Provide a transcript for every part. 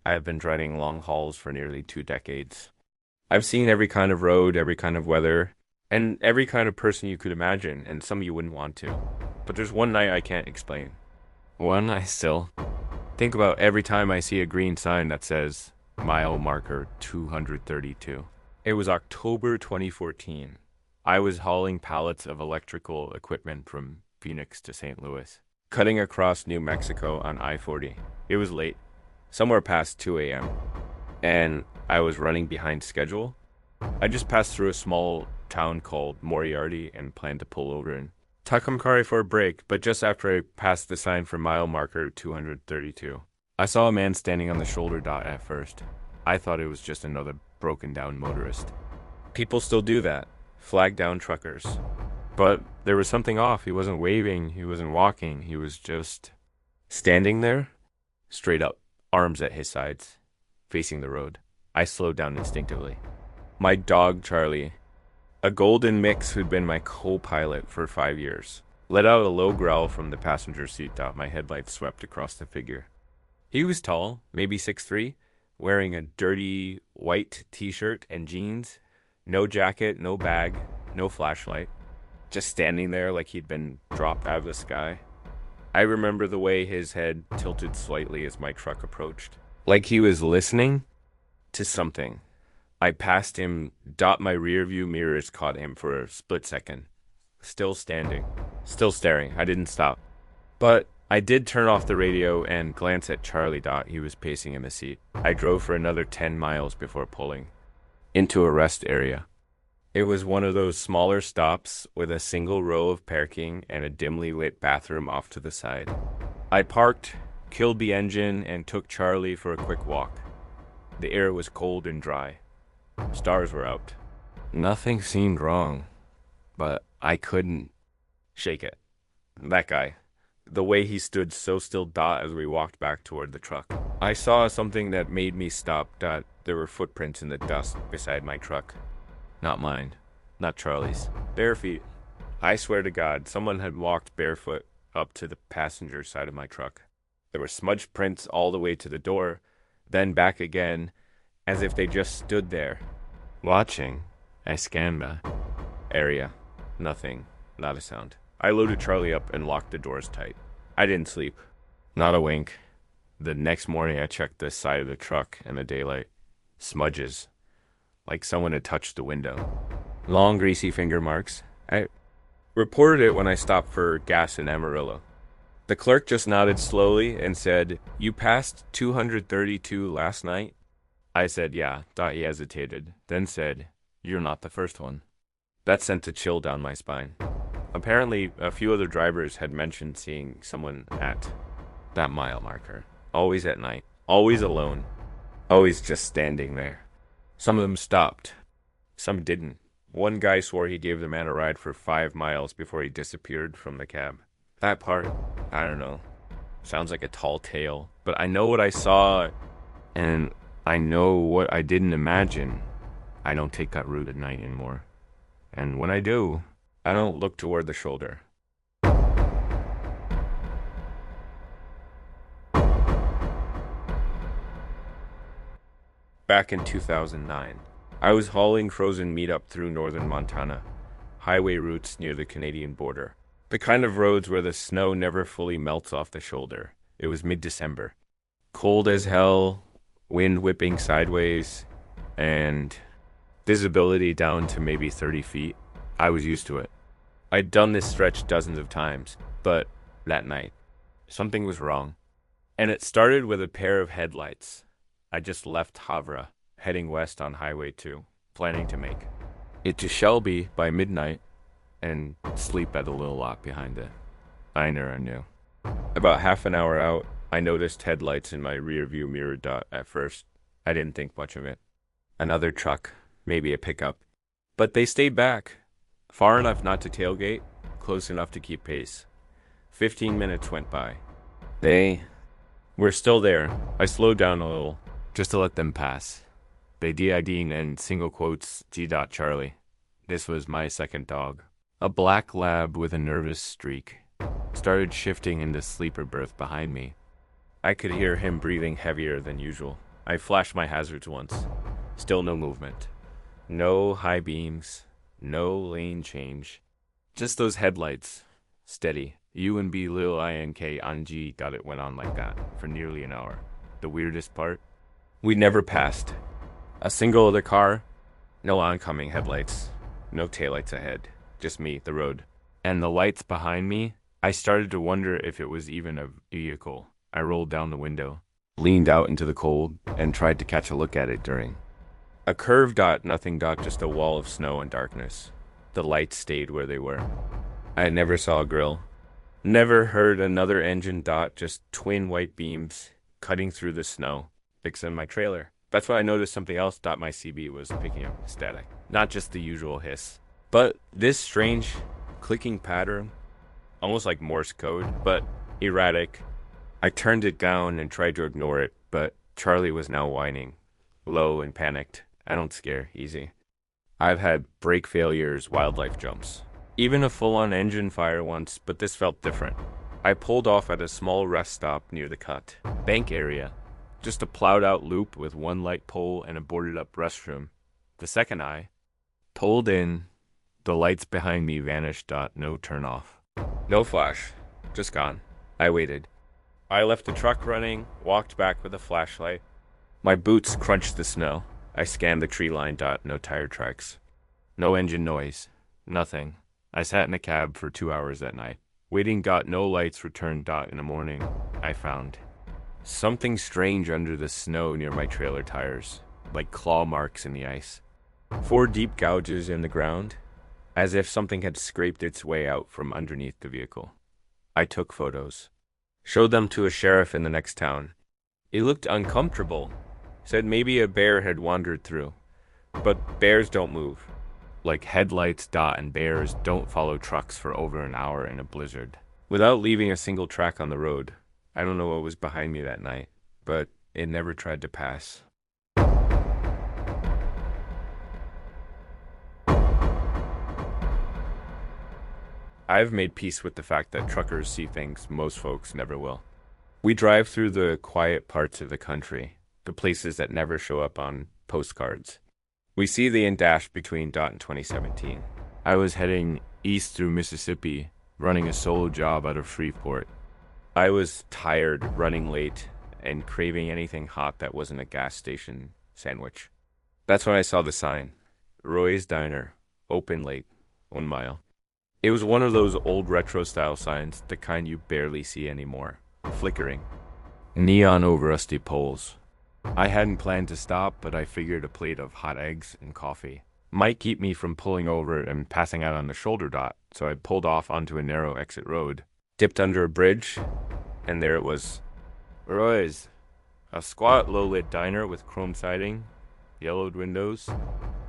I have been driving long hauls for nearly 2 decades. I've seen every kind of road, every kind of weather, and every kind of person you could imagine, and some you wouldn't want to. But there's one night I can't explain. One I still think about every time I see a green sign that says mile marker 232. It was October 2014. I was hauling pallets of electrical equipment from Phoenix to St. Louis, cutting across New Mexico on I-40. It was late, somewhere past 2 a.m., and I was running behind schedule. I just passed through a small town called Moriarty and planned to pull over in Tucumcari for a break, but just after I passed the sign for mile marker 232, I saw a man standing on the shoulder dot at first. I thought it was just another broken down motorist. People still do that, flag down truckers. But there was something off. He wasn't waving, he wasn't walking, he was just standing there, straight up, arms at his sides, facing the road. I slowed down instinctively. My dog, Charlie, a golden mix who'd been my co-pilot for 5 years, let out a low growl from the passenger seat that my headlights swept across the figure. He was tall, maybe 6'3", wearing a dirty white t-shirt and jeans, no jacket, no bag, no flashlight, just standing there like he'd been dropped out of the sky. I remember the way his head tilted slightly as my truck approached, like he was listening to something. I passed him, my rearview mirrors caught him for a split second. Still standing, still staring. I didn't stop. But I did turn off the radio and glance at Charlie. He was pacing in the seat. I drove for another 10 miles before pulling into a rest area. It was one of those smaller stops with a single row of parking and a dimly lit bathroom off to the side. I parked, killed the engine, and took Charlie for a quick walk. The air was cold and dry. Stars were out. Nothing seemed wrong, but I couldn't shake it. That guy, the way he stood so still as we walked back toward the truck. I saw something that made me stop. There were footprints in the dust beside my truck. Not mine, not Charlie's. Bare feet. I swear to God, someone had walked barefoot up to the passenger side of my truck. There were smudged prints all the way to the door, then back again, as if they just stood there, watching. I scanned the area. Nothing, not a sound. I loaded Charlie up and locked the doors tight. I didn't sleep. Not a wink. The next morning I checked the side of the truck in the daylight. Smudges. Like someone had touched the window. Long greasy finger marks. I reported it when I stopped for gas in Amarillo. The clerk just nodded slowly and said, "You passed 232 last night?" I said, "Yeah." He hesitated, then said, "You're not the first one." That sent a chill down my spine. Apparently, a few other drivers had mentioned seeing someone at that mile marker. Always at night. Always alone. Always just standing there. Some of them stopped. Some didn't. One guy swore he gave the man a ride for 5 miles before he disappeared from the cab. That part, I don't know. Sounds like a tall tale. But I know what I saw, and I know what I didn't imagine. I don't take that route at night anymore. And when I do, I don't look toward the shoulder. Back in 2009, I was hauling frozen meat up through northern Montana, highway routes near the Canadian border. The kind of roads where the snow never fully melts off the shoulder. It was mid-December. Cold as hell, wind whipping sideways, and visibility down to maybe 30 feet. I was used to it. I'd done this stretch dozens of times, but that night, something was wrong. And it started with a pair of headlights. I just left Havre, heading west on Highway 2, planning to make it to Shelby by midnight and sleep at the little lot behind it. I never knew. About half an hour out, I noticed headlights in my rearview mirror. At first, I didn't think much of it. Another truck, maybe a pickup. But they stayed back, far enough not to tailgate, close enough to keep pace. 15 minutes went by. They were still there. I slowed down a little, just to let them pass. They DID'd in single quotes, G. Charlie. This was my second dog. A black lab with a nervous streak. Started shifting into sleeper berth behind me. I could hear him breathing heavier than usual. I flashed my hazards once. Still no movement. No high beams. No lane change. Just those headlights. Steady. U and B lil I N K Anji got it went on like that for nearly an hour. The weirdest part? We never passed. A single other car. No oncoming headlights. No taillights ahead. Just me, the road. And the lights behind me, I started to wonder if it was even a vehicle. I rolled down the window, leaned out into the cold, and tried to catch a look at it during. A curved dot, nothing dot, just a wall of snow and darkness. The lights stayed where they were. I never saw a grill. Never heard another engine dot, just twin white beams cutting through the snow, fixing my trailer. That's when I noticed something else dot my CB was picking up static, not just the usual hiss. But this strange clicking pattern, almost like Morse code, but erratic. I turned it down and tried to ignore it, but Charlie was now whining, low and panicked. I don't scare easy. I've had brake failures, wildlife jumps, even a full-on engine fire once, but this felt different. I pulled off at a small rest stop near the cut, bank area, just a plowed-out loop with one light pole and a boarded-up restroom. The second I pulled in, the lights behind me vanished. No turn off. No flash. Just gone. I waited. I left the truck running, walked back with a flashlight. My boots crunched the snow. I scanned the tree line. No tire tracks. No engine noise. Nothing. I sat in a cab for 2 hours that night. Waiting. No lights returned. In the morning, I found something strange under the snow near my trailer tires, like claw marks in the ice. 4 deep gouges in the ground, as if something had scraped its way out from underneath the vehicle. I took photos. Showed them to a sheriff in the next town. He looked uncomfortable. Said maybe a bear had wandered through. But bears don't move. Like headlights. And bears don't follow trucks for over an hour in a blizzard. Without leaving a single track on the road. I don't know what was behind me that night, but it never tried to pass. I've made peace with the fact that truckers see things most folks never will. We drive through the quiet parts of the country, the places that never show up on postcards. We see the dash between and 2017. I was heading east through Mississippi, running a solo job out of Freeport. I was tired, running late, and craving anything hot that wasn't a gas station sandwich. That's when I saw the sign. Roy's Diner, open late, 1 mile. It was one of those old retro-style signs, the kind you barely see anymore, flickering. Neon over rusty poles. I hadn't planned to stop, but I figured a plate of hot eggs and coffee might keep me from pulling over and passing out on the shoulder dot, so I pulled off onto a narrow exit road, dipped under a bridge, and there it was. Roy's. A squat, low-lit diner with chrome siding, yellowed windows,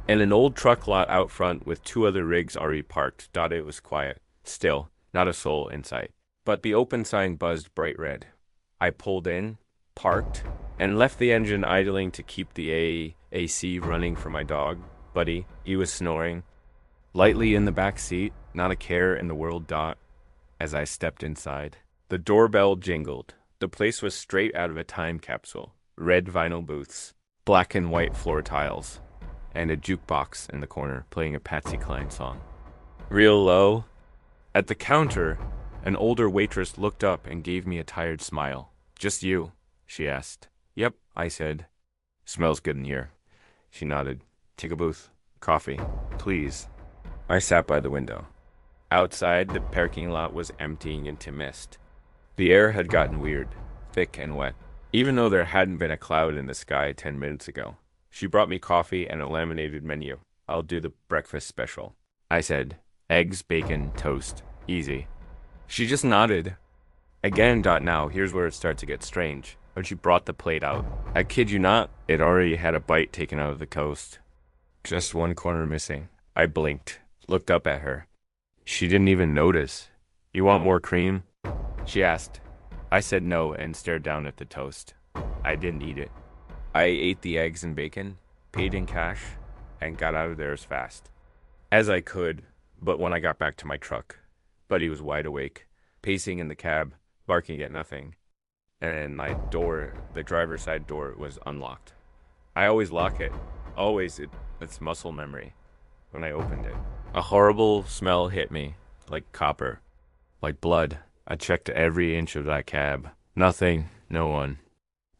and an old truck lot out front with 2 other rigs already parked. It was quiet. Still, not a soul in sight. But the open sign buzzed bright red. I pulled in, parked, and left the engine idling to keep the AC running for my dog, Buddy. He was snoring. Lightly in the back seat, not a care in the world. As I stepped inside, the doorbell jingled. The place was straight out of a time capsule. Red vinyl booths, black and white floor tiles, and a jukebox in the corner playing a Patsy Cline song. Real low. At the counter, an older waitress looked up and gave me a tired smile. "Just you?" she asked. "Yep," I said. "Smells good in here." She nodded. "Take a booth. Coffee, please." I sat by the window. Outside, the parking lot was emptying into mist. The air had gotten weird, thick and wet, even though there hadn't been a cloud in the sky 10 minutes ago. She brought me coffee and a laminated menu. "I'll do the breakfast special," I said. "Eggs, bacon, toast. Easy." She just nodded. Again. Now, here's where it starts to get strange. When she brought the plate out, I kid you not, it already had a bite taken out of the toast. Just one corner missing. I blinked, looked up at her. She didn't even notice. "You want more cream?" she asked. I said no and stared down at the toast. I didn't eat it. I ate the eggs and bacon, paid in cash, and got out of there as fast as I could. But when I got back to my truck, Buddy was wide awake, pacing in the cab, barking at nothing. and my door, the driver's side door, was unlocked. I always lock it. Always. It's muscle memory when I opened it. A horrible smell hit me, like copper, like blood. I checked every inch of that cab. Nothing, no one.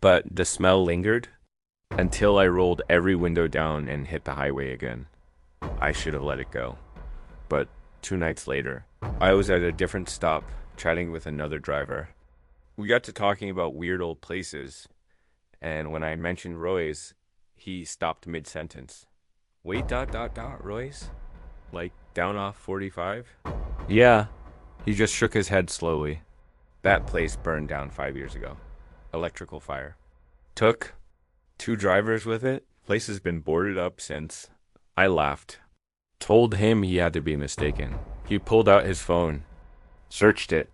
But the smell lingered until I rolled every window down and hit the highway again. I should have let it go. But 2 nights later, I was at a different stop chatting with another driver. We got to talking about weird old places, and when I mentioned Roy's, he stopped mid-sentence. Wait, Roy's? Like down off 45? Yeah. He just shook his head slowly. That place burned down 5 years ago. Electrical fire. Took 2 drivers with it. Place has been boarded up since. I laughed. Told him he had to be mistaken. He pulled out his phone. Searched it.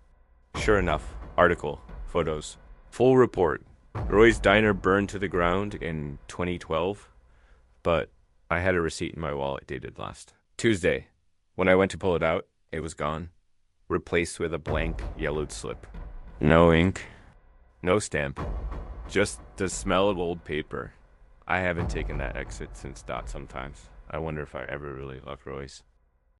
Sure enough, article, photos. Full report. Roy's diner burned to the ground in 2012, but I had a receipt in my wallet dated last Tuesday. When I went to pull it out, it was gone. Replaced with a blank yellowed slip. No ink. No stamp. Just the smell of old paper. I haven't taken that exit since dot sometimes. I wonder if I ever really loved Roy's.